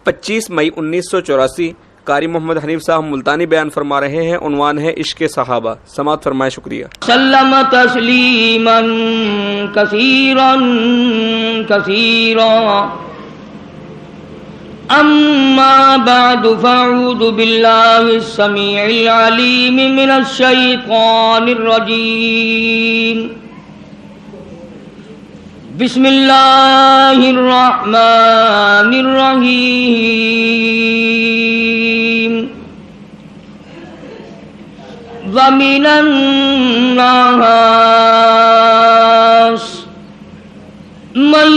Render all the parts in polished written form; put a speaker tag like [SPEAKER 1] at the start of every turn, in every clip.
[SPEAKER 1] 25 مئی 1984 قاری محمد حنیف صاحب ملتانی بیان فرما رہے ہیں، عنوان ہے عشق صحابہ. سماعت فرمائے. شکریہ.
[SPEAKER 2] سلم تسلیما کثیرا کثیرا اما بعد فاعوذ باللہ السمیع العلیم من الشیطان الرجیم. بسم اللہ الرحمن الرحیم. ومن الناس من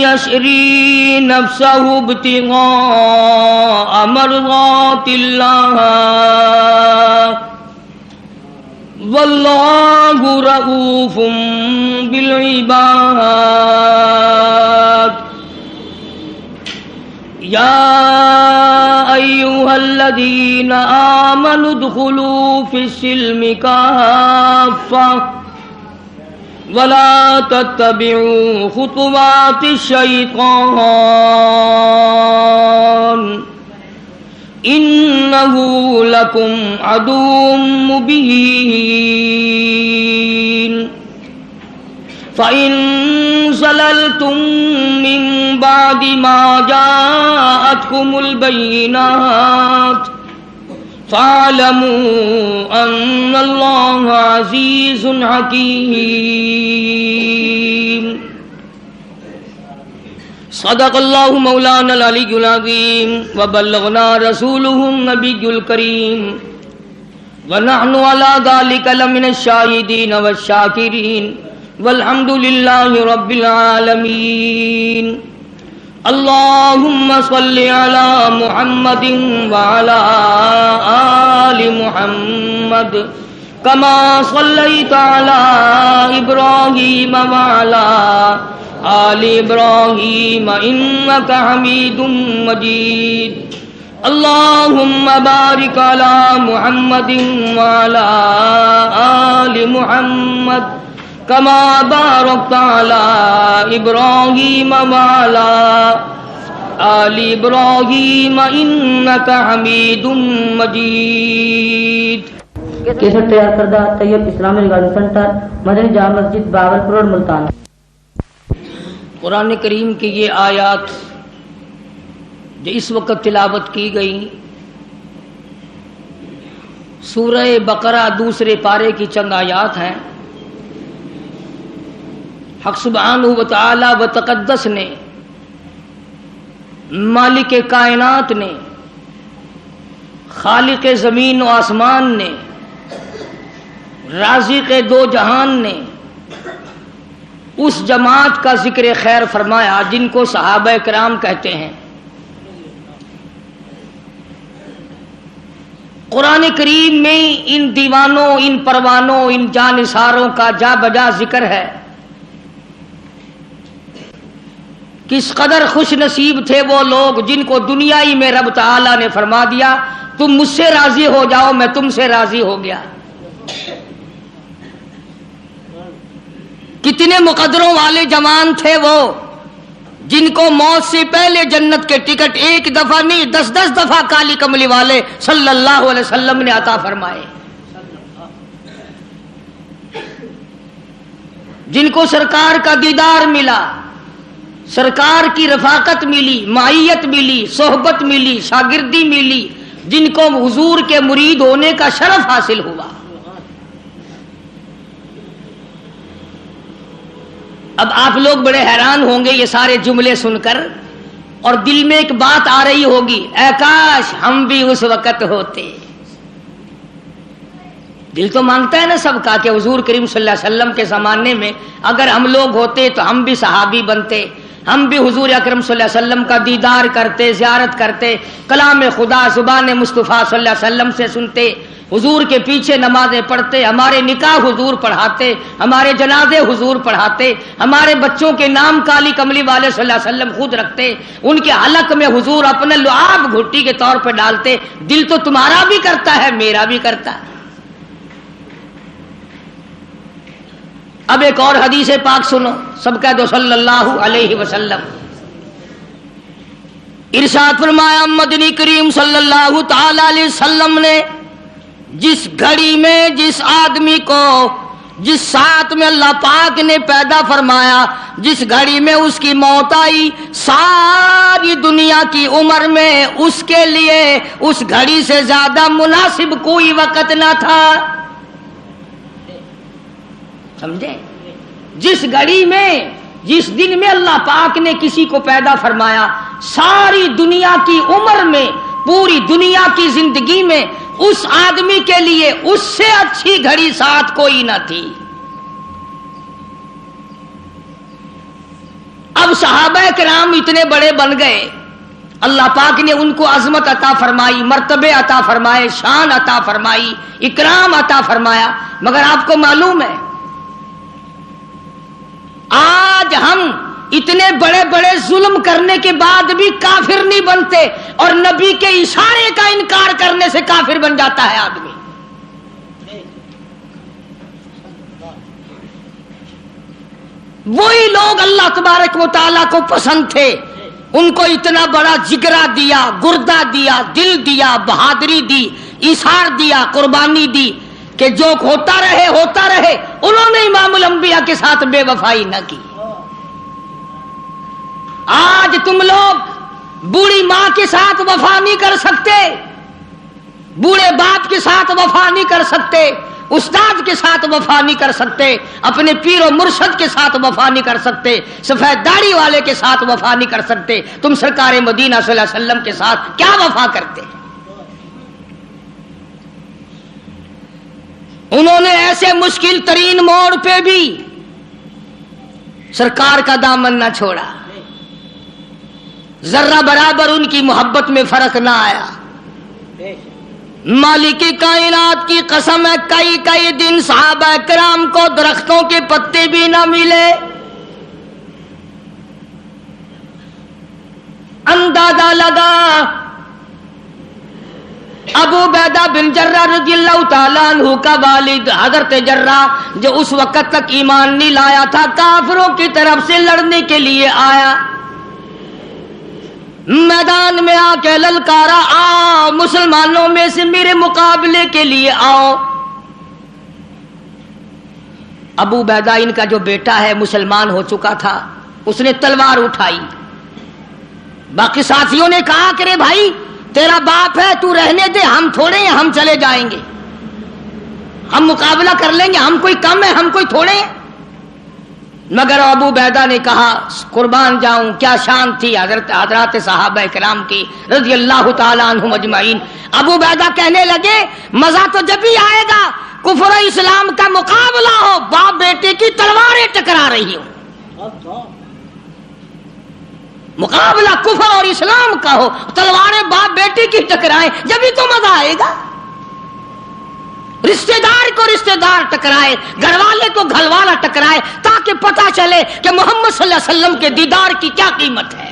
[SPEAKER 2] یشری نفسه ابتغاء مرضات اللہ واللہ رؤوف بالعباد. یا ایھا الذین آمنوا ادخلوا فی السلم کافۃ ولا تتبعوا خطوات الشیطان انہ لکم عدو مبین. فإن زللتم من بعد ما جاءتكم البينات فاعلموا أن الله عزيز حكيم. صدق الله مولانا العلي العظيم وبلغنا رسوله النبي الكريم ونحن على ذلك لمن الشاهدين والشاكرين والحمد لله رب العالمين. اللهم صل على محمد وعلى آل محمد كما صليت على إبراهيم وعلى آل إبراهيم إنك حميد مجيد. اللهم بارك على محمد وعلى آل محمد كما باركت على إبراهيم وعلى آل إبراهيم إنك حميد مجيد.
[SPEAKER 3] کیسٹ تیار کردہ طیب اسلامی ریکارڈنگ سینٹر مدنی جامع مسجد باولپور روڈ ملتان.
[SPEAKER 2] قرآن کریم کی یہ آیات جو اس وقت تلاوت کی گئی سورہ بقرہ دوسرے پارے کی چند آیات ہیں. حق سبحانہ و تعالی و تقدس نے مالک کائنات نے خالق زمین و آسمان نے رازق دو جہان نے اس جماعت کا ذکر خیر فرمایا جن کو صحابہ کرام کہتے ہیں. قرآن کریم میں ان دیوانوں، ان پروانوں، ان جانثاروں کا جا بجا ذکر ہے. کس قدر خوش نصیب تھے وہ لوگ جن کو دنیائی میں رب تعالی نے فرما دیا تم مجھ سے راضی ہو جاؤ، میں تم سے راضی ہو گیا. کتنے مقدروں والے جوان تھے وہ جن کو موت سے پہلے جنت کے ٹکٹ ایک دفعہ نہیں 10 دفعہ کالی کملی والے صلی اللہ علیہ وسلم نے عطا فرمائے. جن کو سرکار کا دیدار ملا، سرکار کی رفاقت ملی، معیت ملی، صحبت ملی، شاگردی ملی، جن کو حضور کے مرید ہونے کا شرف حاصل ہوا. اب آپ لوگ بڑے حیران ہوں گے یہ سارے جملے سن کر اور دل میں ایک بات آ رہی ہوگی، اے کاش ہم بھی اس وقت ہوتے. دل تو مانگتا ہے نا سب کا کہ حضور کریم صلی اللہ علیہ وسلم کے زمانے میں اگر ہم لوگ ہوتے تو ہم بھی صحابی بنتے، ہم بھی حضور اکرم صلی اللہ علیہ وسلم کا دیدار کرتے، زیارت کرتے، کلام خدا زبان مصطفیٰ صلی اللہ علیہ وسلم سے سنتے، حضور کے پیچھے نمازیں پڑھتے، ہمارے نکاح حضور پڑھاتے، ہمارے جنازے حضور پڑھاتے، ہمارے بچوں کے نام کالی کملی والے صلی اللہ علیہ وسلم خود رکھتے، ان کے حلق میں حضور اپنا لعاب گھٹی کے طور پر ڈالتے. دل تو تمہارا بھی کرتا ہے، میرا بھی کرتا ہے. اب ایک اور حدیث پاک سنو، سب کہہ دو صلی اللہ علیہ وسلم. ارشاد فرمایا مدنی کریم صلی اللہ تعالی علیہ وسلم نے جس گھڑی میں جس آدمی کو جس ساتھ میں اللہ پاک نے پیدا فرمایا، جس گھڑی میں اس کی موت آئی، ساری دنیا کی عمر میں اس کے لیے اس گھڑی سے زیادہ مناسب کوئی وقت نہ تھا. سمجھے؟ جس گھڑی میں جس دن میں اللہ پاک نے کسی کو پیدا فرمایا، ساری دنیا کی عمر میں پوری دنیا کی زندگی میں اس آدمی کے لیے اس سے اچھی گھڑی ساتھ کوئی نہ تھی. اب صحابہ کرام اتنے بڑے بن گئے، اللہ پاک نے ان کو عظمت عطا فرمائی، مرتبے عطا فرمائے، شان عطا فرمائی، اکرام عطا فرمایا. مگر آپ کو معلوم ہے آج ہم اتنے بڑے بڑے ظلم کرنے کے بعد بھی کافر نہیں بنتے، اور نبی کے اشارے کا انکار کرنے سے کافر بن جاتا ہے آدمی. وہی لوگ اللہ تبارک و تعالیٰ کو پسند تھے، ان کو اتنا بڑا جگرا دیا، گردہ دیا، دل دیا، بہادری دی، ایثار دیا، قربانی دی کہ جو ہوتا رہے ہوتا رہے. انہوں نے امام الانبیاء کے ساتھ بے وفائی نہ کی. آج تم لوگ بوڑھی ماں کے ساتھ وفا نہیں کر سکتے، بوڑھے باپ کے ساتھ وفا نہیں کر سکتے، استاد کے ساتھ وفا نہیں کر سکتے، اپنے پیر و مرشد کے ساتھ وفا نہیں کر سکتے، سفید داڑھی والے کے ساتھ وفا نہیں کر سکتے. تم سرکار مدینہ صلی اللہ علیہ وسلم کے ساتھ کیا وفا کرتے؟ انہوں نے ایسے مشکل ترین موڑ پہ بھی سرکار کا دامن نہ چھوڑا، ذرہ برابر ان کی محبت میں فرق نہ آیا. مالک کائنات کی قسم ہے کئی کئی دن صحابہ کرام کو درختوں کے پتے بھی نہ ملے. اندازہ لگا ابو عبیدہ بن جراح رضی اللہ تعالیٰ عنہ کا والد حضرت جراح جو اس وقت تک ایمان نہیں لایا تھا، کافروں کی طرف سے لڑنے کے لیے آیا، میدان میں آ کے للکارا آؤ مسلمانوں میں سے میرے مقابلے کے لیے آؤ. ابو عبیدہ ان کا جو بیٹا ہے مسلمان ہو چکا تھا، اس نے تلوار اٹھائی. باقی ساتھیوں نے کہا کہ رے بھائی تیرا باپ ہے تو رہنے دے، ہم تھوڑے ہیں، ہم چلے جائیں گے، ہم مقابلہ کر لیں گے، ہم کوئی کم ہے، ہم کوئی تھوڑے ہیں. مگر ابو عبیدہ نے کہا قربان جاؤں، کیا شان تھی حضرات صحابہ کرام کی رضی اللہ تعالیٰ عنہم اجمعین. ابو عبیدہ کہنے لگے مزہ تو جب ہی آئے گا کفر و اسلام کا مقابلہ ہو، باپ بیٹے کی تلواریں ٹکرا رہی ہوں. مقابلہ کفر اور اسلام کا ہو، تلواریں باپ بیٹے کی ٹکرائیں، جب ہی تو مزہ آئے گا. رشتہ دار کو رشتہ دار ٹکرائے، گھر والے کو گھر والا ٹکرائے، تاکہ پتہ چلے کہ محمد صلی اللہ علیہ وسلم کے دیدار کی کیا قیمت ہے.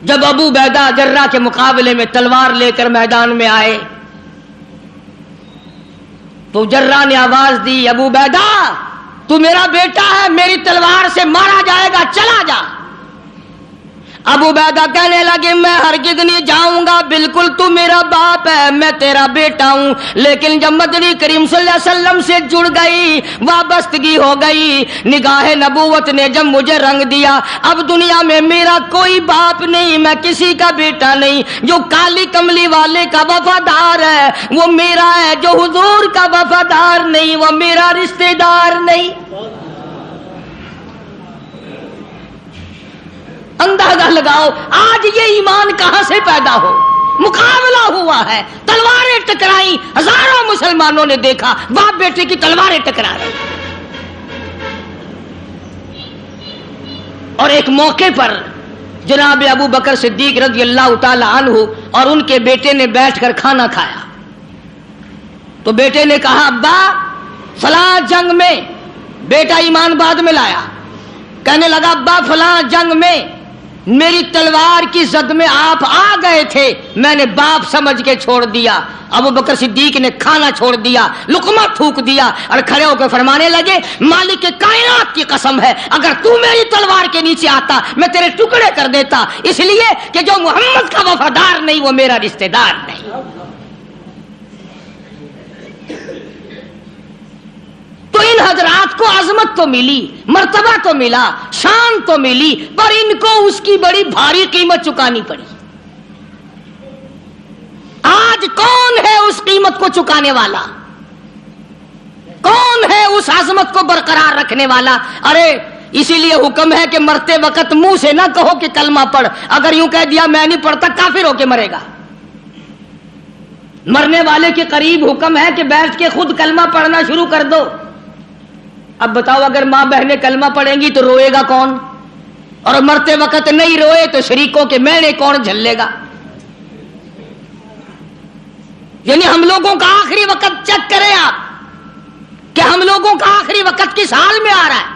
[SPEAKER 2] جب ابو عبیدہ جراح کے مقابلے میں تلوار لے کر میدان میں آئے تو جراح نے آواز دی ابو عبیدہ تو میرا بیٹا ہے، میری تلوار سے مارا جائے گا، چلا جا. ابو عبیدہ کہنے لگے میں ہرگز نہیں جاؤں گا، بالکل تو میرا باپ ہے، میں تیرا بیٹا ہوں. لیکن جب مدنی کریم صلی اللہ علیہ وسلم سے جڑ گئی، وابستگی ہو گئی، نگاہ نبوت نے جب مجھے رنگ دیا، اب دنیا میں میرا کوئی باپ نہیں، میں کسی کا بیٹا نہیں. جو کالی کملی والے کا وفادار ہے وہ میرا ہے، جو حضور کا وفادار نہیں وہ میرا رشتہ دار نہیں. اندازہ لگاؤ آج یہ ایمان کہاں سے پیدا ہو. مقابلہ ہوا ہے، تلواریں ٹکرائی، ہزاروں مسلمانوں نے دیکھا باپ بیٹے کی تلواریں ٹکرا رہی. اور ایک موقع پر جناب ابو بکر صدیق رضی اللہ تعالی عنہ اور ان کے بیٹے نے بیٹھ کر کھانا کھایا تو بیٹے نے کہا ابا فلاں جنگ میں، بیٹا ایمان بعد میں لایا، کہنے لگا ابا فلاں جنگ میں میری تلوار کی زد میں آپ آ گئے تھے، میں نے باپ سمجھ کے چھوڑ دیا۔ ابو بکر صدیق نے کھانا چھوڑ دیا، لقمہ تھوک دیا اور کھڑے ہو کے فرمانے لگے مالک کائنات کی قسم ہے اگر تو میری تلوار کے نیچے آتا میں تیرے ٹکڑے کر دیتا، اس لیے کہ جو محمد کا وفادار نہیں وہ میرا رشتہ دار نہیں۔ تو ان حضرات کو عظمت تو ملی، مرتبہ تو ملا، شان تو ملی، پر ان کو اس کی بڑی بھاری قیمت چکانی پڑی۔ آج کون ہے اس قیمت کو چکانے والا؟ کون ہے اس عظمت کو برقرار رکھنے والا؟ ارے اسی لیے حکم ہے کہ مرتے وقت منہ سے نہ کہو کہ کلمہ پڑھ، اگر یوں کہہ دیا میں نہیں پڑھتا کافر ہو کے مرے گا۔ مرنے والے کے قریب حکم ہے کہ بیٹھ کے خود کلمہ پڑھنا شروع کر دو۔ اب بتاؤ اگر ماں بہنیں کلمہ پڑھیں گی تو روئے گا کون؟ اور مرتے وقت نہیں روئے تو شریکوں کے میڑے کون جھلے گا؟ یعنی ہم لوگوں کا آخری وقت چیک کریں آپ کہ ہم لوگوں کا آخری وقت کس حال میں آ رہا ہے۔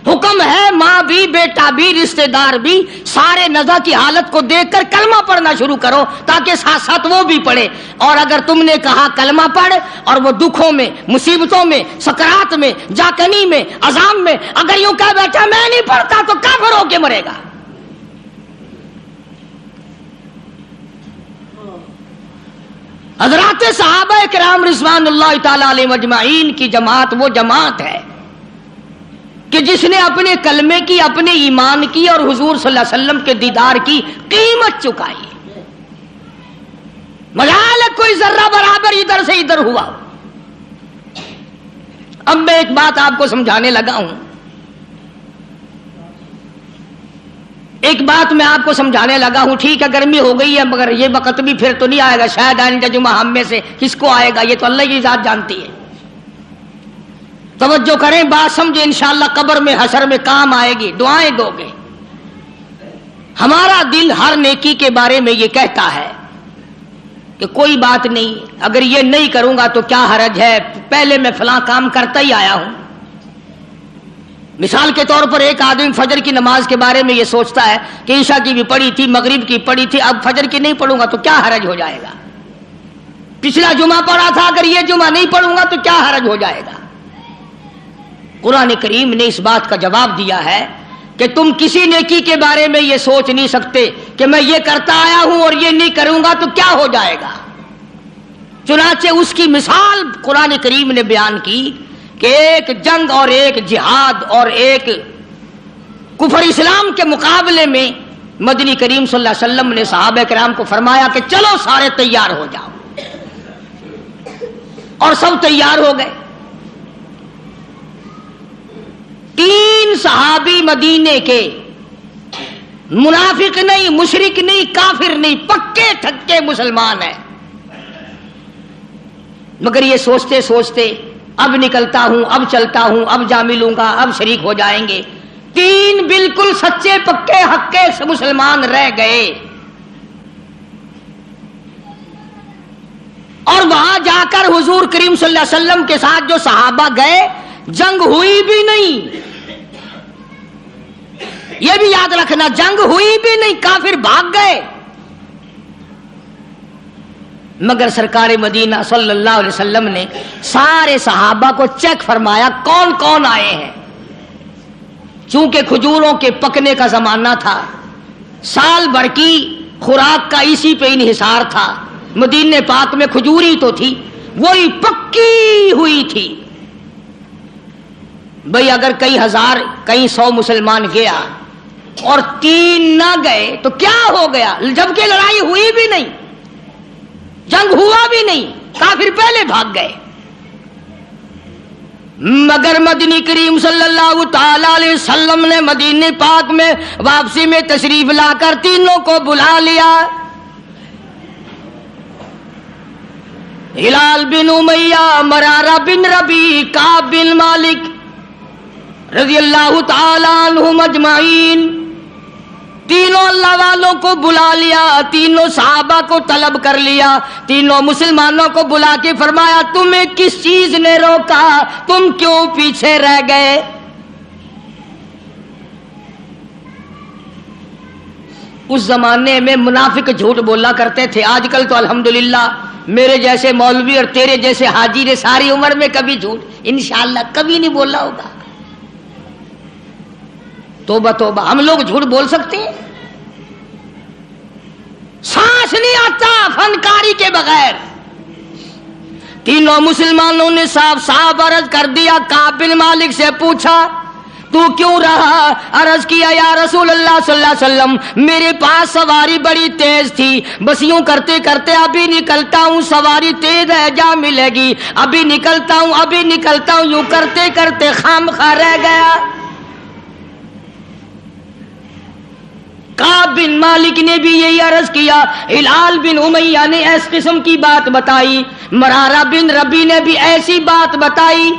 [SPEAKER 2] حکم ہے ماں بھی، بیٹا بھی، رشتہ دار بھی سارے نزا کی حالت کو دیکھ کر کلمہ پڑھنا شروع کرو تاکہ ساتھ ساتھ وہ بھی پڑھے۔ اور اگر تم نے کہا کلمہ پڑھ اور وہ دکھوں میں، مصیبتوں میں، سکرات میں، جاکنی میں، عذاب میں اگر یوں کہہ بیٹھا میں نہیں پڑھتا تو کافر ہو کے مرے گا۔ حضرات صحابہ کرام رضوان اللہ تعالی علیہم اجمعین کی جماعت وہ جماعت ہے کہ جس نے اپنے کلمے کی، اپنے ایمان کی اور حضور صلی اللہ علیہ وسلم کے دیدار کی قیمت چکائی۔ مجال کوئی ذرہ برابر ادھر سے ادھر ہوا۔ اب میں ایک بات آپ کو سمجھانے لگا ہوں، ایک بات میں آپ کو سمجھانے لگا ہوں۔ ٹھیک ہے گرمی ہو گئی ہے مگر یہ وقت بھی پھر تو نہیں آئے گا، شاید آئندہ جمعہ ہم میں سے کس کو آئے گا یہ تو اللہ کی ذات جانتی ہے۔ توجہ کریں، بات سمجھیں، انشاءاللہ قبر میں حشر میں کام آئے گی، دعائیں دو گے۔ ہمارا دل ہر نیکی کے بارے میں یہ کہتا ہے کہ کوئی بات نہیں، اگر یہ نہیں کروں گا تو کیا حرج ہے، پہلے میں فلاں کام کرتا ہی آیا ہوں۔ مثال کے طور پر ایک آدمی فجر کی نماز کے بارے میں یہ سوچتا ہے کہ عشاء کی بھی پڑھی تھی، مغرب کی پڑھی تھی، اب فجر کی نہیں پڑھوں گا تو کیا حرج ہو جائے گا، پچھلا جمعہ پڑھا تھا اگر یہ جمعہ نہیں پڑھوں گا تو کیا حرج ہو جائے گا۔ قرآن کریم نے اس بات کا جواب دیا ہے کہ تم کسی نیکی کے بارے میں یہ سوچ نہیں سکتے کہ میں یہ کرتا آیا ہوں اور یہ نہیں کروں گا تو کیا ہو جائے گا۔ چنانچہ اس کی مثال قرآن کریم نے بیان کی کہ ایک جنگ اور ایک جہاد اور ایک کفر اسلام کے مقابلے میں مدنی کریم صلی اللہ علیہ وسلم نے صحابہ کرام کو فرمایا کہ چلو سارے تیار ہو جاؤ، اور سب تیار ہو گئے۔ 3 صحابی مدینے کے، منافق نہیں، مشرک نہیں، کافر نہیں، پکے ٹھکے مسلمان ہیں، مگر یہ سوچتے سوچتے اب نکلتا ہوں، اب چلتا ہوں، اب جا ملوں گا، اب شریک ہو جائیں گے۔ 3 بالکل سچے پکے حقے سے مسلمان رہ گئے، اور وہاں جا کر حضور کریم صلی اللہ علیہ وسلم کے ساتھ جو صحابہ گئے جنگ ہوئی بھی نہیں، یہ بھی یاد رکھنا، جنگ ہوئی بھی نہیں، کافر بھاگ گئے۔ مگر سرکار مدینہ صلی اللہ علیہ وسلم نے سارے صحابہ کو چیک فرمایا کون کون آئے ہیں۔ چونکہ کھجوروں کے پکنے کا زمانہ تھا، سال بھر کی خوراک کا اسی پہ انحصار تھا، مدینے پاک میں کھجور ہی تو تھی، وہی پکی ہوئی تھی۔ بھئی اگر کئی ہزار کئی 100 مسلمان گیا اور 3 نہ گئے تو کیا ہو گیا، جبکہ لڑائی ہوئی بھی نہیں، جنگ ہوا بھی نہیں، کافر پہلے بھاگ گئے۔ مگر مدنی کریم صلی اللہ تعالی علیہ وسلم نے مدینے پاک میں واپسی میں تشریف لا کر تینوں کو بلا لیا۔ ہلال بن امیہ، مرارہ بن ربیع، کعب بن مالک رضی اللہ تعالی عنہم اجمعین، تینوں اللہ والوں کو بلا لیا، تینوں صحابہ کو طلب کر لیا، تینوں مسلمانوں کو بلا کے فرمایا تمہیں کس چیز نے روکا، تم کیوں پیچھے رہ گئے؟ اس زمانے میں منافق جھوٹ بولا کرتے تھے. آج کل تو الحمدللہ میرے جیسے مولوی اور تیرے جیسے حاجی نے ساری عمر میں کبھی جھوٹ انشاءاللہ کبھی نہیں بولا ہوگا. توبہ توبہ, ہم لوگ جھوٹ بول سکتے ہیں؟ سانس نہیں آتا فنکاری کے بغیر. تینوں مسلمانوں نے صاف صاف عرض کر دیا. کعب بن مالک سے پوچھا تو کیوں رہا؟ عرض کیا یا رسول اللہ صلی اللہ علیہ وسلم میرے پاس سواری بڑی تیز تھی, بس یوں کرتے کرتے ابھی نکلتا ہوں, سواری تیز ہے جا ملے گی, ابھی نکلتا ہوں یوں کرتے کرتے خامخواہ رہ گیا. کعب بن مالک نے بھی یہی عرض کیا. ہلال بن امیہ نے اس قسم کی بات بتائی. مرارہ بن ربی نے بھی ایسی بات بتائی.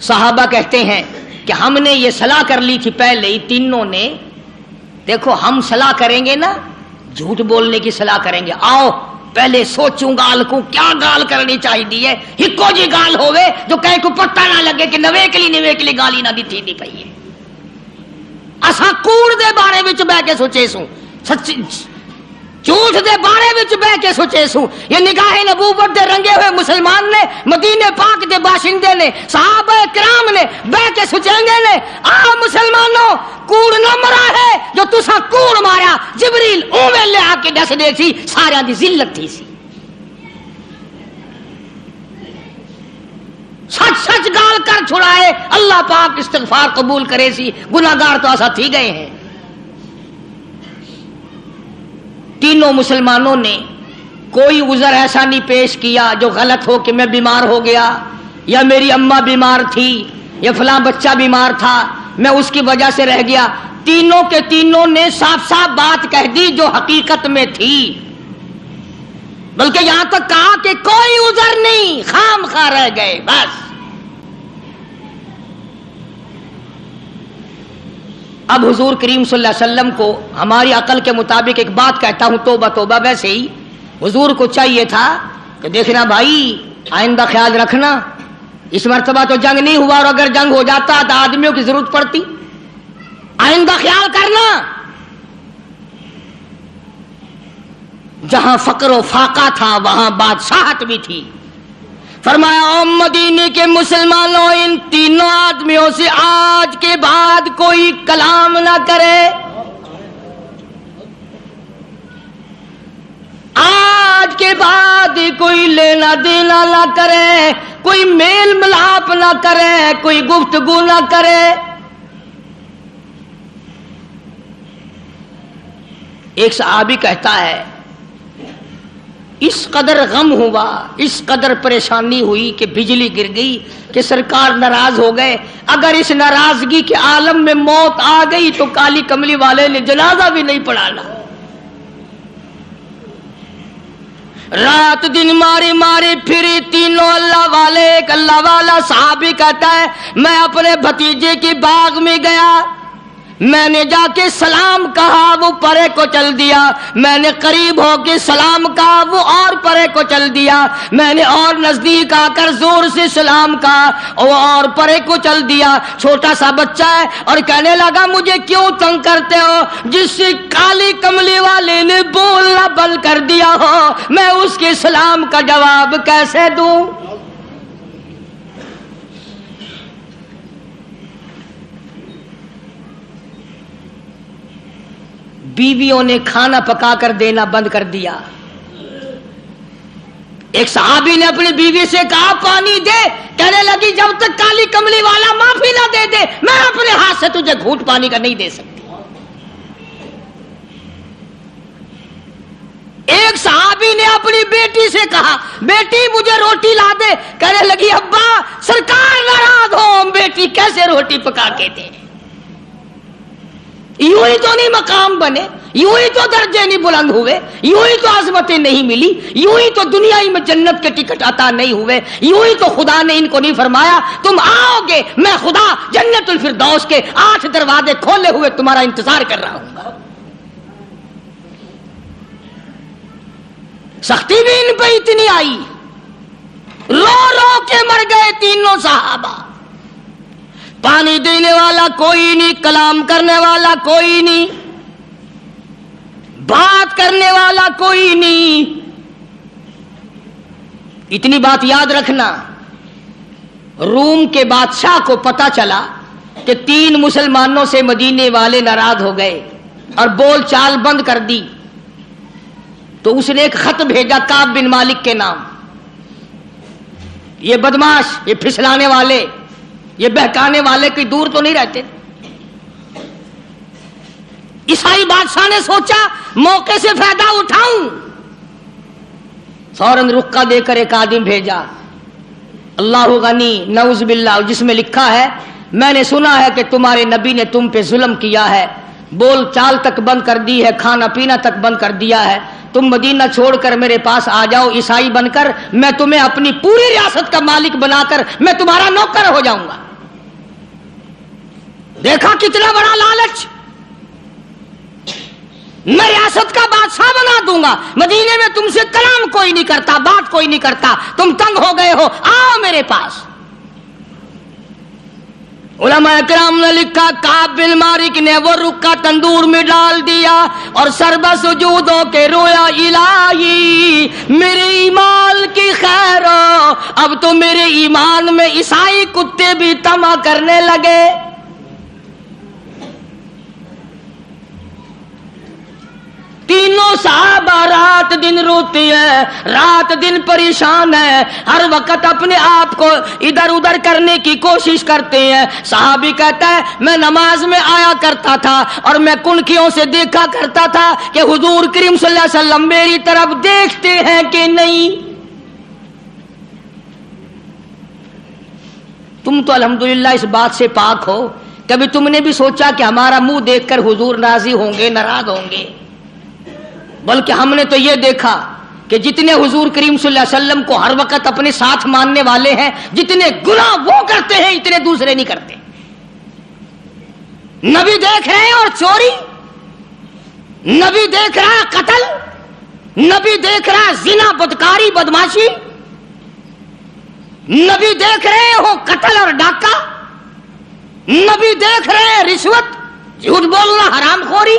[SPEAKER 2] صحابہ کہتے ہیں کہ ہم نے یہ صلاح کر لی تھی پہلے ہی تینوں نے. دیکھو ہم صلاح کریں گے نا, جھوٹ بولنے کی صلاح کریں گے, آؤ پہلے سوچوں گال کو کیا گال کرنی چاہیے. ہکو جی گال ہوئے جو کہیں کو پتہ نہ لگے کہ نویکلی گالی نہ دیتی نہیں پئی ہے. اساں کوڑ دے بارے وچ بہ کے سوچے سوں, سچ جھوٹ دے بارے وچ بہ کے سوچے سوں. یہ نگاہ نبوت دے رنگے ہوئے مسلمان نے, مدینے پاک دے باشندے نے, صحابہ کرام نے بہ کے سوچیں گے نے آ مسلمانوں کوڑ نہ مرا ہے جو تساں کوڑ مارا. جبریل اوویں لے آ کے دس دے سی سارا دی ذلت تھی سی. سچ سچ گال کر چھڑائے اللہ پاک استغفار قبول کرے سی. گناہگار تو ایسا تھی گئے ہیں. تینوں مسلمانوں نے کوئی عذر ایسا نہیں پیش کیا جو غلط ہو کہ میں بیمار ہو گیا, یا میری اماں بیمار تھی, یا فلاں بچہ بیمار تھا میں اس کی وجہ سے رہ گیا. تینوں کے تینوں نے صاف صاف بات کہہ دی جو حقیقت میں تھی. بلکہ یہاں تک کہا کہ کوئی عذر نہیں, خام خواہ رہ گئے بس. اب حضور کریم صلی اللہ علیہ وسلم کو ہماری عقل کے مطابق ایک بات کہتا ہوں, توبہ توبہ, ویسے ہی حضور کو چاہیے تھا کہ دیکھنا بھائی آئندہ خیال رکھنا, اس مرتبہ تو جنگ نہیں ہوا, اور اگر جنگ ہو جاتا تو آدمیوں کی ضرورت پڑتی, آئندہ خیال کرنا. جہاں فقر و فاقہ تھا وہاں بادشاہت بھی تھی. فرمایا او مدینے کے مسلمانوں ان تینوں آدمیوں سے آج کے بعد کوئی کلام نہ کرے, آج کے بعد کوئی لینا دینا نہ کرے, کوئی میل ملاپ نہ کرے, کوئی گفتگو نہ کرے. ایک صحابی کہتا ہے اس قدر غم ہوا, اس قدر پریشانی ہوئی کہ بجلی گر گئی کہ سرکار ناراض ہو گئے. اگر اس ناراضگی کے عالم میں موت آ گئی تو کالی کملی والے نے جنازہ بھی نہیں پڑھانا. رات دن مارے مارے پھری تینوں اللہ والے. ایک اللہ والا صحابی کہتا ہے میں اپنے بھتیجے کے باغ میں گیا, میں نے جا کے سلام کہا وہ پرے کو چل دیا, میں نے قریب ہو کے سلام کہا وہ اور پرے کو چل دیا, میں نے اور نزدیک آ کر زور سے سلام کہا وہ اور پرے کو چل دیا. چھوٹا سا بچہ ہے اور کہنے لگا مجھے کیوں تنگ کرتے ہو, جس سے کالی کملی والے نے بولنا بند کر دیا ہو میں اس کے سلام کا جواب کیسے دوں. بیویوں نے کھانا پکا کر دینا بند کر دیا. ایک صحابی نے اپنی بیوی سے کہا پانی دے, کہنے لگی جب تک کالی کملی والا معافی نہ دے دے میں اپنے ہاتھ سے تجھے گھونٹ پانی کا نہیں دے سکتی. ایک صحابی نے اپنی بیٹی سے کہا بیٹی مجھے روٹی لا دے, کہنے لگی ابا سرکار ناراض ہو, بیٹی کیسے روٹی پکا کے دے. یوں ہی تو نہیں مقام بنے, یوں ہی تو درجے نہیں بلند ہوئے, یوں ہی تو عظمتیں نہیں ملی, یوں ہی تو دنیا ہی میں جنت کے ٹکٹ عطا نہیں ہوئے, یوں ہی تو خدا نے ان کو نہیں فرمایا تم آؤ گے میں خدا جنت الفردوس کے 8 دروازے کھولے ہوئے تمہارا انتظار کر رہا ہوں. سختی بھی ان پہ اتنی آئی, رو رو کے مر گئے تینوں صحابہ. پانی دینے والا کوئی نہیں, کلام کرنے والا کوئی نہیں, بات کرنے والا کوئی نہیں. اتنی بات یاد رکھنا، روم کے بادشاہ کو پتا چلا کہ 3 مسلمانوں سے مدینے والے ناراض ہو گئے اور بول چال بند کر دی، تو اس نے ایک خط بھیجا کعب بن مالک کے نام. یہ بدماش، یہ پھسلانے والے، یہ بہکانے والے کوئی دور تو نہیں رہتے. عیسائی بادشاہ نے سوچا موقع سے فائدہ اٹھاؤں، فوراً رقہ دے کر ایک آدمی بھیجا، اللہ غنی نعوذ باللہ، جس میں لکھا ہے میں نے سنا ہے کہ تمہارے نبی نے تم پہ ظلم کیا ہے، بول چال تک بند کر دی ہے، کھانا پینا تک بند کر دیا ہے، تم مدینہ چھوڑ کر میرے پاس آ جاؤ عیسائی بن کر، میں تمہیں اپنی پوری ریاست کا مالک بنا کر میں تمہارا نوکر ہو جاؤں گا. دیکھا کتنا بڑا لالچ، میں ریاست کا بادشاہ بنا دوں گا، مدینے میں تم سے کلام کوئی نہیں کرتا، بات کوئی نہیں کرتا، تم تنگ ہو گئے ہو، آؤ میرے پاس. علماء کرام نے لکھا کعب بن مالک نے وہ رکا تندور میں ڈال دیا اور سربہ سجود ہو کے رویا، الہی میرے ایمان کی خیر ہو، اب تو میرے ایمان میں عیسائی کتے بھی طمع کرنے لگے. تینوں صحابہ رات دن روتے ہیں، رات دن پریشان ہیں، ہر وقت اپنے آپ کو ادھر ادھر کرنے کی کوشش کرتے ہیں. صحابی کہتا ہے میں نماز میں آیا کرتا تھا اور میں کنکھیوں سے دیکھا کرتا تھا کہ حضور کریم صلی اللہ علیہ وسلم میری طرف دیکھتے ہیں کہ نہیں. تم تو الحمدللہ اس بات سے پاک ہو، کبھی تم نے بھی سوچا کہ ہمارا منہ دیکھ کر حضور راضی ہوں گے، ناراض ہوں گے؟ بلکہ ہم نے تو یہ دیکھا کہ جتنے حضور کریم صلی اللہ علیہ وسلم کو ہر وقت اپنے ساتھ ماننے والے ہیں، جتنے گناہ وہ کرتے ہیں اتنے دوسرے نہیں کرتے. نبی دیکھ رہے ہیں اور چوری، نبی دیکھ رہا ہے قتل، نبی دیکھ رہا ہے زنا، بدکاری، بدماشی، نبی دیکھ رہے ہو قتل اور ڈاکہ، نبی دیکھ رہے ہیں رشوت، جھوٹ بولنا، حرام خوری.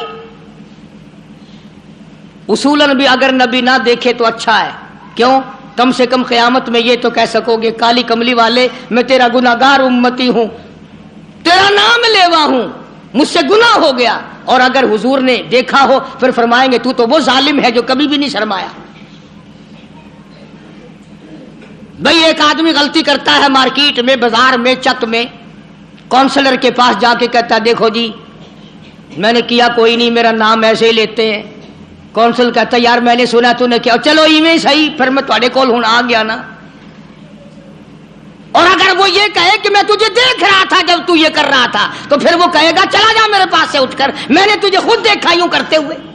[SPEAKER 2] اصولاً بھی اگر نبی نہ دیکھے تو اچھا ہے. کیوں؟ کم سے کم قیامت میں یہ تو کہہ سکو گے کالی کملی والے میں تیرا گناہگار امتی ہوں، تیرا نام لیوا ہوں، مجھ سے گناہ ہو گیا. اور اگر حضور نے دیکھا ہو پھر فرمائیں گے تو وہ ظالم ہے جو کبھی بھی نہیں شرمایا. بھئی ایک آدمی غلطی کرتا ہے مارکیٹ میں، بازار میں، چک میں، کونسلر کے پاس جا کے کہتا ہے دیکھو جی میں نے کیا کوئی نہیں، میرا نام ایسے ہی لیتے ہیں. کونسل کہتا یار میں نے سنا تو نے کیا، چلو ایویں صحیح، پھر میں تھوڑے کول ہوں آ گیا نا. اور اگر وہ یہ کہے کہ میں تجھے دیکھ رہا تھا جب تو یہ کر رہا تھا، تو پھر وہ کہے گا چلا جا میرے پاس سے اٹھ کر، میں نے تجھے خود دیکھا یوں کرتے ہوئے.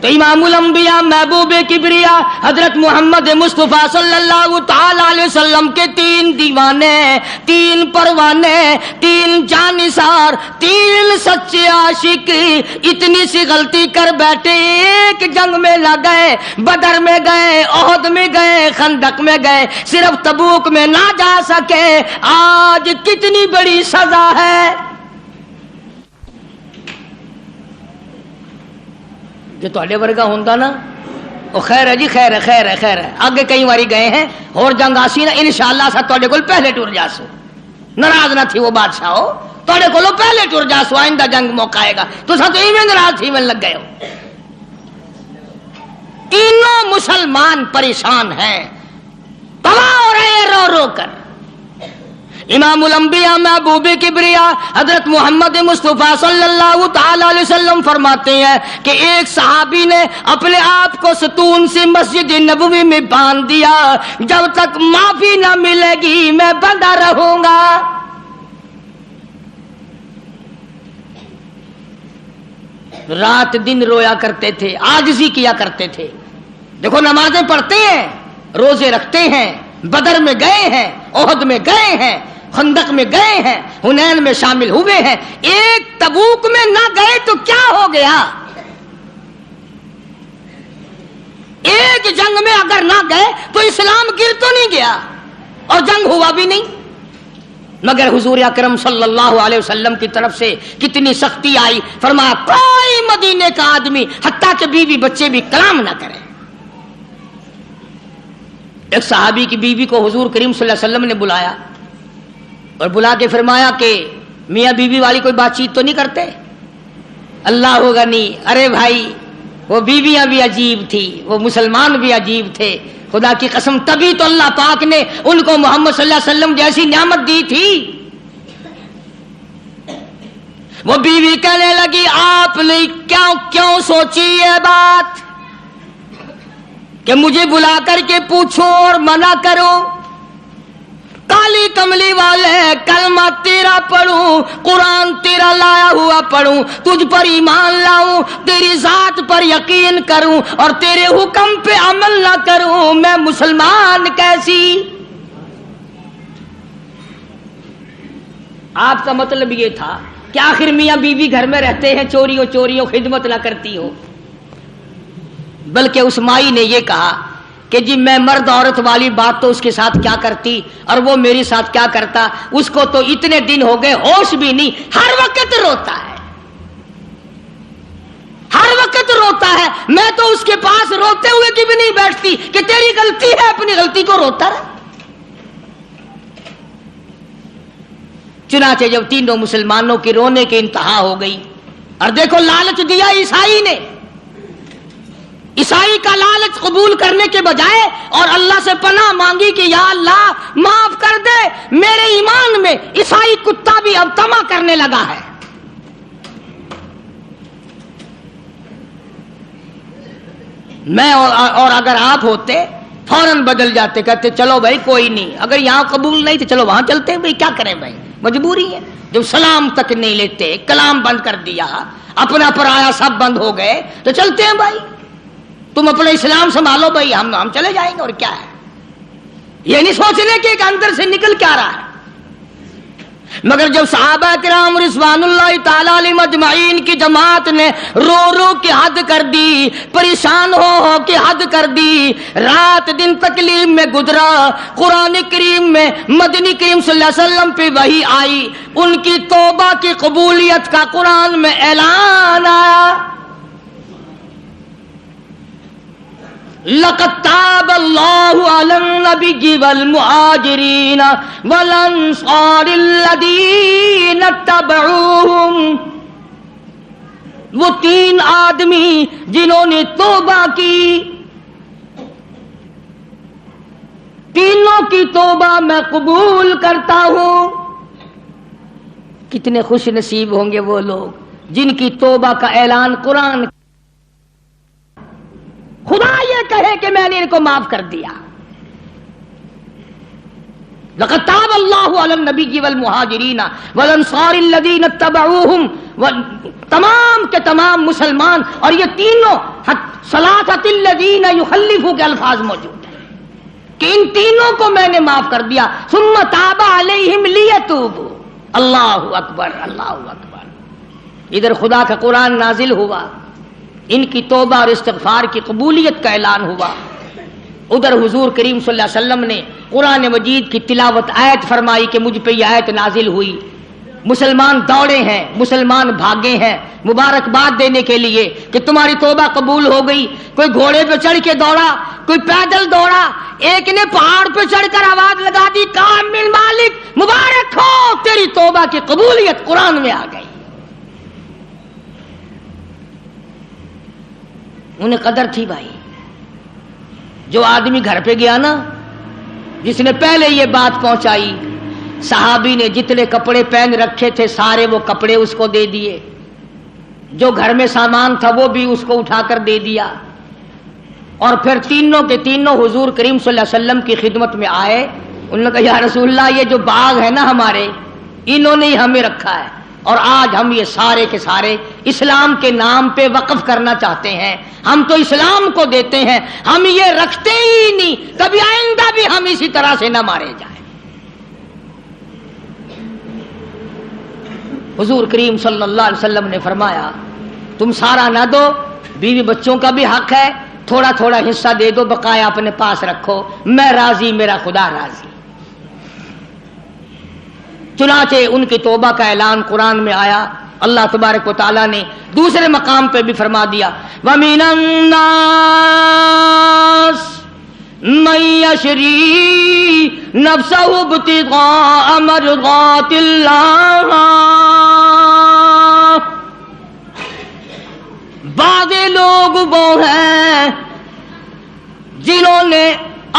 [SPEAKER 2] تو امام الانبیاء محبوب کبریا حضرت محمد مصطفیٰ صلی اللہ تعالی علیہ وسلم کے 3 دیوانے، 3 پروانے، 3 جانثار، 3 سچے عاشق اتنی سی غلطی کر بیٹھے، ایک جنگ میں نہ گئے، بدر میں گئے، احد میں گئے، خندق میں گئے، صرف تبوک میں نہ جا سکے. آج کتنی بڑی سزا ہے. جو تھوڑے ورگا ہوندا نا وہ خیر ہے جی، خیر ہے، خیر ہے، خیر ہے. آگے کئی باری گئے ہیں اور جنگ آسی نا انشاءاللہ سا تھوڑے کول پہلے ٹر جاسو. ناراض نہ تھی وہ بادشاہ ہو، تھوڑے کولو پہلے ٹر جاسو، آئندہ جنگ موقع آئے گا. تو سا تو ایویں ناراض تھی میں لگ گئے ہو. تینوں مسلمان پریشان ہیں، تباہ ہو رہے ہیں رو رو کر. امام الانبیاء محبوب کبریا حضرت محمد مصطفیٰ صلی اللہ تعالی علیہ وسلم فرماتے ہیں کہ ایک صحابی نے اپنے آپ کو ستون سے مسجد نبوی میں باندھ دیا، جب تک معافی نہ ملے گی میں بندہ رہوں گا. رات دن رویا کرتے تھے، عاجزی کیا کرتے تھے. دیکھو نمازیں پڑھتے ہیں، روزے رکھتے ہیں، بدر میں گئے ہیں، احد میں گئے ہیں، خندق میں گئے ہیں، حنین میں شامل ہوئے ہیں. ایک تبوک میں نہ گئے تو کیا ہو گیا؟ ایک جنگ میں اگر نہ گئے تو اسلام گر تو نہیں گیا اور جنگ ہوا بھی نہیں. مگر حضور اکرم صلی اللہ علیہ وسلم کی طرف سے کتنی سختی آئی، فرمایا کوئی مدینے کا آدمی حتیٰ کہ بیوی بچے بھی کلام نہ کرے۔ ایک صحابی کی بیوی کو حضور کریم صلی اللہ علیہ وسلم نے بلایا اور بلا کے فرمایا کہ میاں بیوی والی کوئی بات چیت تو نہیں کرتے؟ اللہ ہوگا نہیں، ارے بھائی وہ بیویاں بھی عجیب تھی، وہ مسلمان بھی عجیب تھے، خدا کی قسم تبھی تو اللہ پاک نے ان کو محمد صلی اللہ علیہ وسلم جیسی نعمت دی تھی۔ وہ بیوی کہنے لگی آپ نے کیوں سوچی یہ بات کہ مجھے بلا کر کے پوچھو اور منع کرو؟ کالی کملی والے کلمہ تیرا پڑھوں، قرآن تیرا لایا ہوا پڑھوں، تجھ پر ایمان لاؤں، تیری ذات پر یقین کروں اور تیرے حکم پہ عمل نہ کروں، میں مسلمان کیسی؟ آپ کا مطلب یہ تھا کہ آخر میاں بیوی گھر میں رہتے ہیں، چوریوں خدمت نہ کرتی ہو؟ بلکہ اس مائی نے یہ کہا کہ جی میں مرد عورت والی بات تو اس کے ساتھ کیا کرتی اور وہ میرے ساتھ کیا کرتا، اس کو تو اتنے دن ہو گئے ہوش بھی نہیں، ہر وقت روتا ہے، ہر وقت روتا ہے، میں تو اس کے پاس روتے ہوئے کی بھی نہیں بیٹھتی کہ تیری غلطی ہے، اپنی غلطی کو روتا رہے۔ چنانچہ جب تینوں مسلمانوں کی رونے کی انتہا ہو گئی اور دیکھو لالچ دیا عیسائی نے، عیسائی کا لالچ قبول کرنے کے بجائے اور اللہ سے پناہ مانگی کہ یا اللہ معاف کر دے، میرے ایمان میں عیسائی کتا بھی اب طمع کرنے لگا ہے۔ میں اور اگر آپ ہوتے فوراً بدل جاتے، کہتے چلو بھائی کوئی نہیں، اگر یہاں قبول نہیں تو چلو وہاں چلتے ہیں، بھائی کیا کریں بھائی، مجبوری ہے۔ جب سلام تک نہیں لیتے، کلام بند کر دیا، اپنا پرایا سب بند ہو گئے تو چلتے ہیں بھائی، تم اپنا اسلام سنبھالو بھائی، ہم چلے جائیں گے، اور کیا ہے؟ یہ نہیں سوچنے کہ ایک اندر سے نکل کیا رہا ہے۔ مگر جب صحابہ کرام رضوان اللہ تعالی علیہم اجمعین کی جماعت نے رو کے حد کر دی، پریشان ہو کے حد کر دی، رات دن تکلیف میں گزرا، قرآن کریم میں مدنی کریم صلی اللہ علیہ وسلم پہ وحی آئی، ان کی توبہ کی قبولیت کا قرآن میں اعلان آیا، لقد تاب اللہ علی النبی والمہاجرین والانصار الذین اتبعوہم، وہ تین آدمی جنہوں نے توبہ کی، تینوں کی توبہ میں قبول کرتا ہوں۔ کتنے خوش نصیب ہوں گے وہ لوگ جن کی توبہ کا اعلان قرآن، خدا یہ کہے کہ میں نے ان کو معاف کر دیا۔ لقد تاب اللہ علی النبی والمہاجرین والانصار الذین اتبعوہم، تمام کے تمام مسلمان، اور یہ تینوں ثلاثۃ الذین یخلفوا کے الفاظ موجود ہیں کہ ان تینوں کو میں نے معاف کر دیا۔ ثم تاب علیہم لیتوبوا، اللہ اکبر اللہ اکبر۔ ادھر خدا کا قرآن نازل ہوا، ان کی توبہ اور استغفار کی قبولیت کا اعلان ہوا، ادھر حضور کریم صلی اللہ علیہ وسلم نے قرآن مجید کی تلاوت آیت فرمائی کہ مجھ پہ یہ آیت نازل ہوئی، مسلمان دوڑے ہیں، مسلمان بھاگے ہیں مبارکباد دینے کے لیے کہ تمہاری توبہ قبول ہو گئی۔ کوئی گھوڑے پہ چڑھ کے دوڑا، کوئی پیدل دوڑا، ایک نے پہاڑ پہ چڑھ کر آواز لگا دی، کامل مالک مبارک ہو، تیری توبہ کی قبولیت قرآن میں آ گئی۔ انہیں قدر تھی بھائی۔ جو آدمی گھر پہ گیا نا، جس نے پہلے یہ بات پہنچائی، صحابی نے جتنے کپڑے پہن رکھے تھے سارے وہ کپڑے اس کو دے دیے، جو گھر میں سامان تھا وہ بھی اس کو اٹھا کر دے دیا، اور پھر تینوں کے تینوں حضور کریم صلی اللہ علیہ وسلم کی خدمت میں آئے۔ انہوں نے کہا یا رسول اللہ، یہ جو باغ ہے نا ہمارے، انہوں نے ہی ہمیں رکھا ہے، اور آج ہم یہ سارے کے سارے اسلام کے نام پہ وقف کرنا چاہتے ہیں، ہم تو اسلام کو دیتے ہیں، ہم یہ رکھتے ہی نہیں، کبھی آئندہ بھی ہم اسی طرح سے نہ مارے جائیں۔ حضور کریم صلی اللہ علیہ وسلم نے فرمایا تم سارا نہ دو، بیوی بچوں کا بھی حق ہے، تھوڑا تھوڑا حصہ دے دو، بقایا اپنے پاس رکھو، میں راضی، میرا خدا راضی۔ چنانچہ ان کی توبہ کا اعلان قرآن میں آیا. اللہ تبارک و تعالیٰ نے دوسرے مقام پہ بھی فرما دیا وَمِنَ النَّاسِ مَن يَشْرِي نَفْسَهُ ابْتِغَاءَ مَرْضَاتِ اللَّهِ. بعض لوگ وہ ہیں جنہوں نے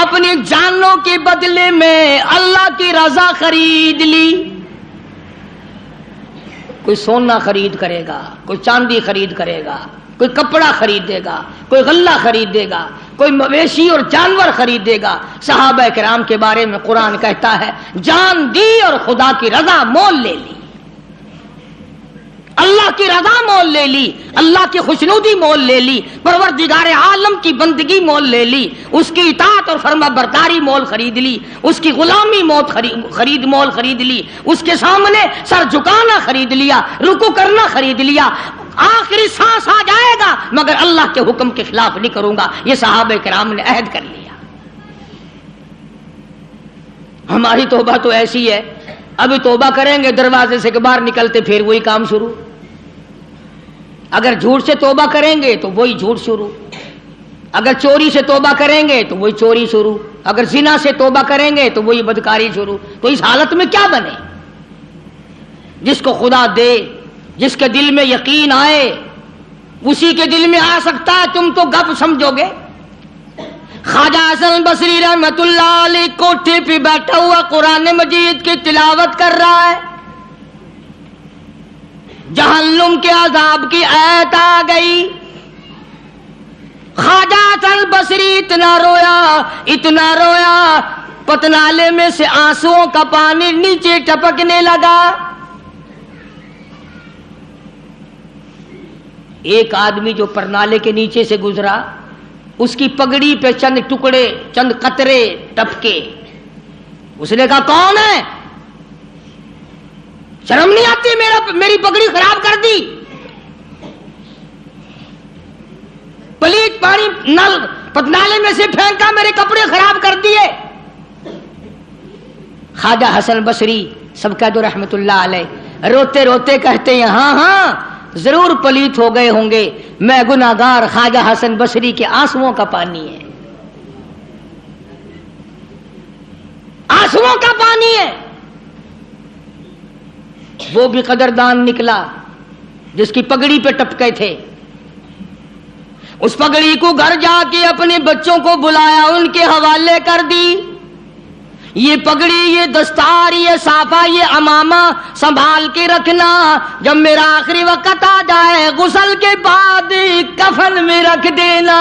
[SPEAKER 2] اپنی جانوں کے بدلے میں اللہ کی رضا خرید لی. کوئی سونا خرید کرے گا, کوئی چاندی خرید کرے گا, کوئی کپڑا خریدے گا, کوئی غلہ خریدے گا, کوئی مویشی اور جانور خریدے گا. صحابہ کرام کے بارے میں قرآن کہتا ہے جان دی اور خدا کی رضا مول لے لی. اللہ کی رضا مول لے لی, اللہ کی خوشنودی مول لے لی, پروردگار عالم کی بندگی مول لے لی, اس کی اطاعت اور فرما برداری مول خرید لی, اس کی غلامی مول خرید لی, اس کے سامنے سر جھکانا خرید لیا, رکوع کرنا خرید لیا. آخری سانس آ جائے گا مگر اللہ کے حکم کے خلاف نہیں کروں گا. یہ صحابہ کرام نے عہد کر لیا. ہماری توبہ تو ایسی ہے, ابھی توبہ کریں گے دروازے سے باہر نکلتے پھر وہی کام شروع. اگر جھوٹ سے توبہ کریں گے تو وہی جھوٹ شروع, اگر چوری سے توبہ کریں گے تو وہی چوری شروع, اگر زنا سے توبہ کریں گے تو وہی بدکاری شروع. تو اس حالت میں کیا بنے؟ جس کو خدا دے, جس کے دل میں یقین آئے اسی کے دل میں آ سکتا ہے, تم تو گپ سمجھو گے. خواجہ حسن بصری رحمت اللہ علیہ کوٹھے پہ بیٹھا ہوا قرآن مجید کی تلاوت کر رہا ہے, جہنم کے عذاب کی آیت آ گئی. خواجہ حسن بصری اتنا رویا پتنالے میں سے آنسوؤں کا پانی نیچے ٹپکنے لگا. ایک آدمی جو پرنالے کے نیچے سے گزرا, اس کی پگڑی پہ چند ٹکڑے, چند قطرے ٹپکے. اس نے کہا کون ہے؟ شرم نہیں آتی میری پگڑی خراب کر دی, پلیت پانی نل پتنالے میں سے پھینکا, میرے کپڑے خراب کر دیے. خواجہ حسن بصری سب کہہ دو رحمت اللہ علیہ روتے روتے کہتے ہیں ہاں ہاں ضرور پلیت ہو گئے ہوں گے, میں گناہگار خواجہ حسن بصری کے آنسوؤں کا پانی ہے, آنسوؤں کا پانی ہے. وہ بھی قدردان نکلا جس کی پگڑی پہ ٹپکے تھے. اس پگڑی کو گھر جا کے اپنے بچوں کو بلایا, ان کے حوالے کر دی. یہ پگڑی, یہ دستار, یہ صافہ, یہ امامہ سنبھال کے رکھنا, جب میرا آخری وقت آ جائے غسل کے بعد کفن میں رکھ دینا.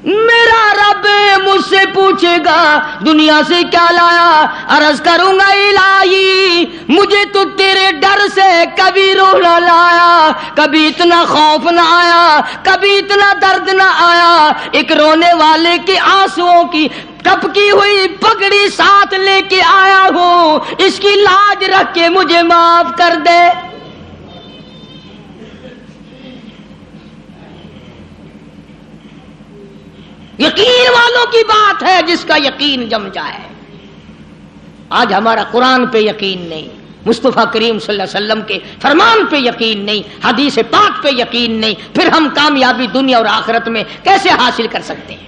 [SPEAKER 2] میرا رب مجھ سے پوچھے گا دنیا سے کیا لایا, عرض کروں گا الہی مجھے تو تیرے ڈر سے کبھی روح نہ لایا, کبھی اتنا خوف نہ آیا, کبھی اتنا درد نہ آیا. ایک رونے والے کے آنسوؤں کی ٹپکی ہوئی پگڑی ساتھ لے کے آیا ہوں, اس کی لاج رکھ کے مجھے معاف کر دے. یقین والوں کی بات ہے جس کا یقین جم جائے. آج ہمارا قرآن پہ یقین نہیں, مصطفیٰ کریم صلی اللہ علیہ وسلم کے فرمان پہ یقین نہیں, حدیث پاک پہ یقین نہیں, پھر ہم کامیابی دنیا اور آخرت میں کیسے حاصل کر سکتے ہیں؟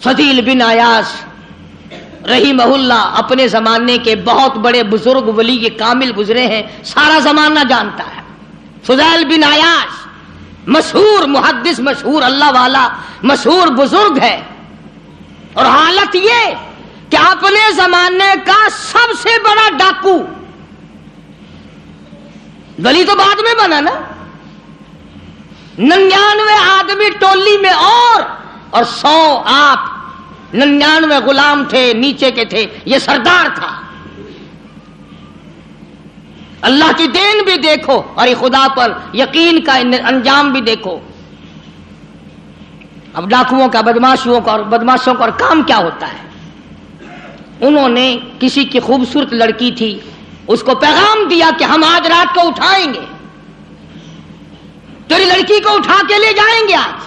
[SPEAKER 2] فضیل بن عیاض رحمہ اللہ اپنے زمانے کے بہت بڑے بزرگ ولی کامل گزرے ہیں, سارا زمانہ جانتا ہے. فضیل بن عیاض مشہور محدث, مشہور اللہ والا, مشہور بزرگ ہے. اور حالت یہ کہ اپنے زمانے کا سب سے بڑا ڈاکو, ولی تو بعد میں بنا نا, 99 آدمی ٹولی میں اور 100 آپ, 99 غلام تھے نیچے کے تھے, یہ سردار تھا. اللہ کی دین بھی دیکھو اور خدا پر یقین کا انجام بھی دیکھو. اب ڈاکوؤں کا, بدماشوں کا اور کام کیا ہوتا ہے؟ انہوں نے کسی کی خوبصورت لڑکی تھی, اس کو پیغام دیا کہ ہم آج رات کو اٹھائیں گے, تیری لڑکی کو اٹھا کے لے جائیں گے آج.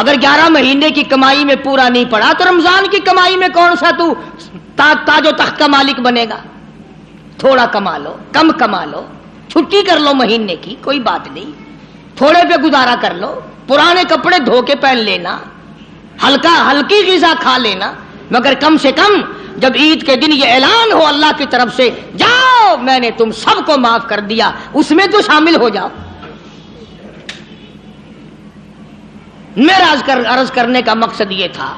[SPEAKER 2] اگر 11 مہینے کی کمائی میں پورا نہیں پڑا تو رمضان کی کمائی میں کون سا تو تاج و تخت کا مالک بنے گا؟ تھوڑا کما لو، کم کما لو، چھٹی کر لو مہینے کی، کوئی بات نہیں، تھوڑے پہ گزارا کر لو، پرانے کپڑے دھو کے پہن لینا، ہلکی غذا کھا لینا، مگر کم سے کم جب عید کے دن یہ اعلان ہو اللہ کی طرف سے جاؤ میں نے تم سب کو معاف کر دیا، اس میں تو شامل ہو جاؤ۔ میرا عرض کرنے کا مقصد یہ تھا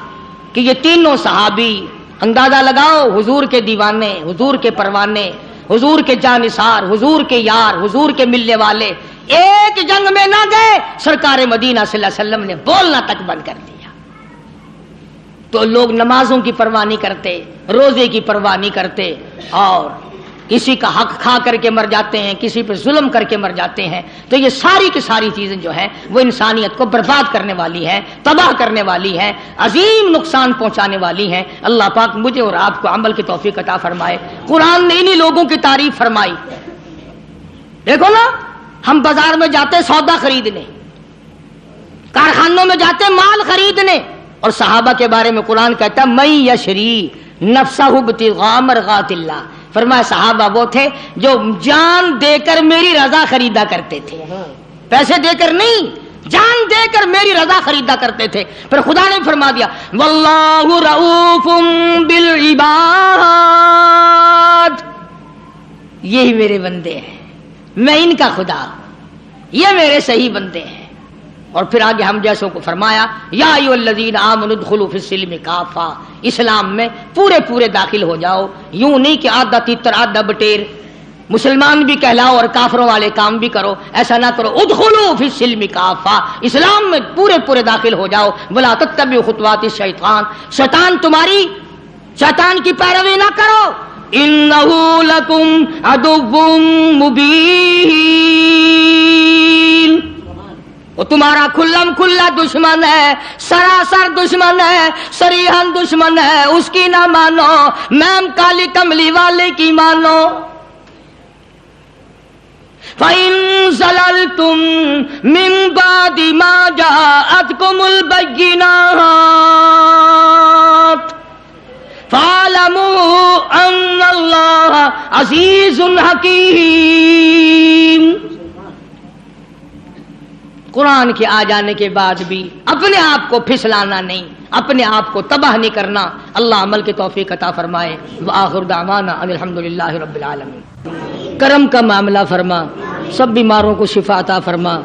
[SPEAKER 2] کہ یہ تینوں صحابی، اندازہ لگاؤ، حضور کے دیوانے، حضور کے پروانے، حضور کے جانثار، حضور کے یار، حضور کے ملنے والے، ایک جنگ میں نہ گئے، سرکار مدینہ صلی اللہ علیہ وسلم نے بولنا تک بند کر دیا۔ تو لوگ نمازوں کی پرواہ نہیں کرتے، روزے کی پرواہ نہیں کرتے، اور کسی کا حق کھا کر کے مر جاتے ہیں، کسی پہ ظلم کر کے مر جاتے ہیں۔ تو یہ ساری کی ساری چیزیں جو ہیں وہ انسانیت کو برباد کرنے والی ہیں، تباہ کرنے والی ہیں، عظیم نقصان پہنچانے والی ہیں۔ اللہ پاک مجھے اور آپ کو عمل کی توفیق عطا فرمائے۔ قرآن نے انہی لوگوں کی تعریف فرمائی۔ دیکھو نا، ہم بازار میں جاتے سودا خریدنے، کارخانوں میں جاتے مال خریدنے، اور صحابہ کے بارے میں قرآن کہتا ہے من یشری نفسہ ابتغاء مرضات اللہ، فرمایا صحابہ وہ تھے جو جان دے کر میری رضا خریدا کرتے تھے، پیسے دے کر نہیں، جان دے کر میری رضا خریدا کرتے تھے۔ پھر خدا نے فرما دیا واللہ رؤوف بالعباد، یہی میرے بندے ہیں، میں ان کا خدا، یہ میرے صحیح بندے ہیں۔ اور پھر آگے ہم جیسوں کو فرمایا یا ایھا الذین آمنوا ادخلوا فی السلم کافہ، اسلام میں پورے داخل ہو جاؤ، یوں نہیں کہ آدھا تیتر آدھا بٹیر، مسلمان بھی کہلاؤ اور کافروں والے کام بھی کرو، ایسا نہ کرو۔ ادخلوا فی السلم کافہ، اسلام میں پورے داخل ہو جاؤ۔ ولا تتبعوا خطوات الشیطان، شیطان کی پیروی نہ کرو۔ انہ لکم عدو مبین، وہ تمہارا کھلم کھلا دشمن ہے، سراسر دشمن ہے، صریحاً دشمن ہے، اس کی نہ مانو، میم کالی کملی والے کی مانو۔ فَإِن زَلَلْتُم مِّن بَعْدِ مَا جَاءَتْكُمُ الْبَيِّنَاتُ فَاعْلَمُوا أَنَّ اللَّهَ عَزِيزٌ حَكِيمٌ۔ قرآن کے آ جانے کے بعد بھی اپنے آپ کو پھسلانا نہیں، اپنے آپ کو تباہ نہیں کرنا۔ اللہ عمل کی توفیق عطا فرمائے۔ وآخر دعوانا ان الحمدللہ رب العالمین۔ کرم کا معاملہ فرما، سب بیماروں کو شفا عطا فرما۔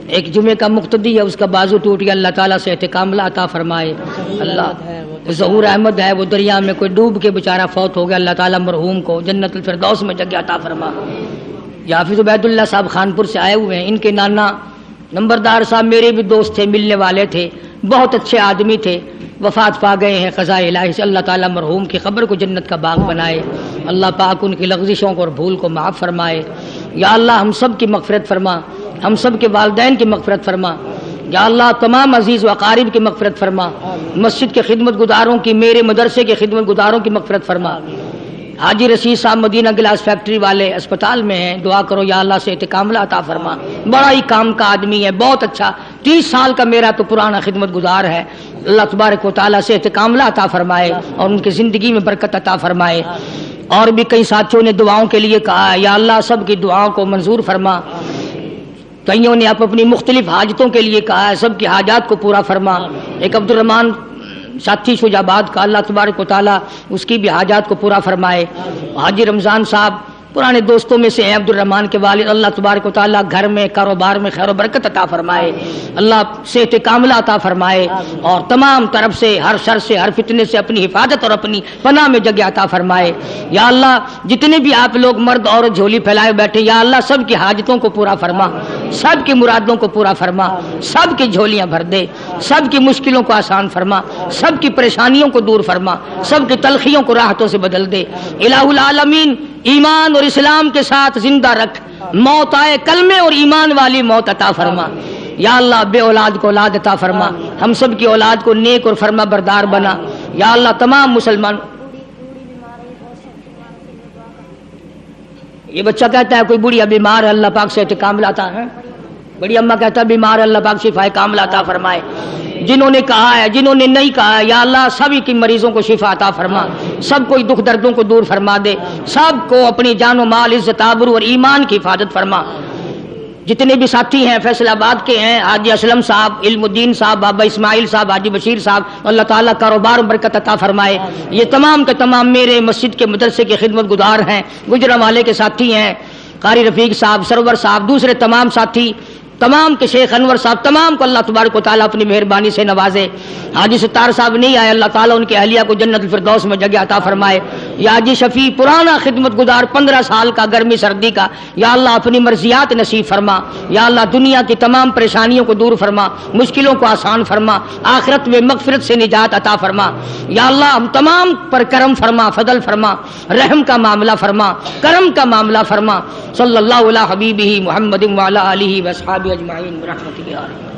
[SPEAKER 2] ایک جمعے کا مقتدی ہے، اس کا بازو ٹوٹ گیا، اللہ تعالیٰ سے احتکاملہ عطا فرمائے۔ اللہ ظہور احمد ہے، وہ دریا میں کوئی ڈوب کے بیچارہ فوت ہو گیا، اللہ تعالیٰ مرحوم کو جنت الفردوس میں جگہ عطا فرما۔ یہ حافظ عبید اللہ صاحب خانپور سے آئے ہوئے ہیں، ان کے نانا نمبردار صاحب میرے بھی دوست تھے، ملنے والے تھے، بہت اچھے آدمی تھے، وفات پا گئے ہیں قضاء الہی سے۔ اللہ تعالیٰ مرحوم کی قبر کو جنت کا باغ بنائے، اللہ پاک ان کی لغزشوں کو اور بھول کو معاف فرمائے۔ یا اللہ ہم سب کی مغفرت فرما، ہم سب کے والدین کی مغفرت فرما۔ یا اللہ تمام عزیز و اقارب کی مغفرت فرما، مسجد کے خدمت گزاروں کی، میرے مدرسے کے خدمت گزاروں کی مغفرت فرما۔ حاجی رشید صاحب مدینہ گلاس فیکٹری والے اسپتال میں ہیں، دعا کرو یا اللہ سے احتکاملہ عطا فرما۔ بڑا ہی کام کا آدمی ہے، بہت اچھا، 30 سال کا میرا تو پرانا خدمت گزار ہے۔ اللہ تبارک و تعالیٰ سے احتکاملہ عطا فرمائے اور ان کی زندگی میں برکت عطا فرمائے۔ اور بھی کئی ساتھیوں نے دعاؤں کے لیے کہا ہے، یا اللہ سب کی دعاؤں کو منظور فرما۔ کئیوں نے اپنی مختلف حاجتوں کے لیے کہا ہے، سب کی حاجات کو پورا فرما۔ ایک عبد الرحمان ساتھی شجاع آباد کا، اللہ تبارک و تعالیٰ اس کی بھی حاجات کو پورا فرمائے۔ حاجی رمضان صاحب پرانے دوستوں میں سے ہیں، عبد الرحمان کے والد، اللہ تبارک و تعالیٰ گھر میں کاروبار میں خیر و برکت عطا فرمائے، اللہ صحت کاملہ عطا فرمائے، اور تمام طرف سے ہر شر سے ہر فتنے سے اپنی حفاظت اور اپنی پناہ میں جگہ عطا فرمائے۔ یا اللہ جتنے بھی آپ لوگ مرد اور جھولی پھیلائے بیٹھے، یا اللہ سب کی حاجتوں کو پورا فرما، سب کی مرادوں کو پورا فرما، سب کی جھولیاں بھر دے، سب کی مشکلوں کو آسان فرما، سب کی پریشانیوں کو دور فرما، سب کی تلخیوں کو راحتوں سے بدل دے۔ الہ العالمین ایمان اور اسلام کے ساتھ زندہ رکھ، موت آئے کلمے اور ایمان والی موت عطا فرما۔ یا اللہ بے اولاد کو اولاد عطا فرما، ہم سب کی اولاد کو نیک اور فرما بردار بنا۔ یا اللہ تمام مسلمان، یہ بچہ کہتا ہے کوئی بڑھیا بیمار ہے، اللہ پاک سے احتکام لاتا ہے، بڑی اماں کہتا ہے بیمار ہے، اللہ پاک شفائے کاملہ عطا فرمائے۔ جنہوں نے کہا ہے جنہوں نے نہیں کہا ہے، یا اللہ سبھی کی مریضوں کو شفا عطا فرما، سب کو دکھ دردوں کو دور فرما دے، سب کو اپنی جان و مال عزت آبرو اور ایمان کی حفاظت فرما۔ جتنے بھی ساتھی ہیں فیصل آباد کے ہیں، حاجی اسلم صاحب، علم الدین صاحب، بابا اسماعیل صاحب، حاجی بشیر صاحب، اللہ تعالیٰ کاروبار و برکت عطا فرمائے۔ یہ تمام کے تمام میرے مسجد کے مدرسے کے خدمت گزار ہیں، گجرانوالے کے ساتھی ہیں، قاری رفیق صاحب، سرور صاحب، دوسرے تمام ساتھی، تمام کے شیخ انور صاحب، تمام کو اللہ تبارک و تعالیٰ اپنی مہربانی سے نوازے۔ حاجی ستار صاحب نہیں آئے، اللہ تعالیٰ ان کے اہلیہ کو جنت الفردوس میں جگہ عطا فرمائے۔ یا حاجی شفیع پرانا خدمت گزار 15 سال کا گرمی سردی کا، یا اللہ اپنی مرضیات نصیب فرما، یا اللہ دنیا کی تمام پریشانیوں کو دور فرما، مشکلوں کو آسان فرما، آخرت میں مغفرت سے نجات عطا فرما۔ یا اللہ ہم تمام پر کرم فرما، فضل فرما، رحم کا معاملہ فرما، کرم کا معاملہ فرما۔ صلی اللہ علیہ حبیبہ محمد وعلی آلہ وصحبہ اجمعین برحمتک یا رب۔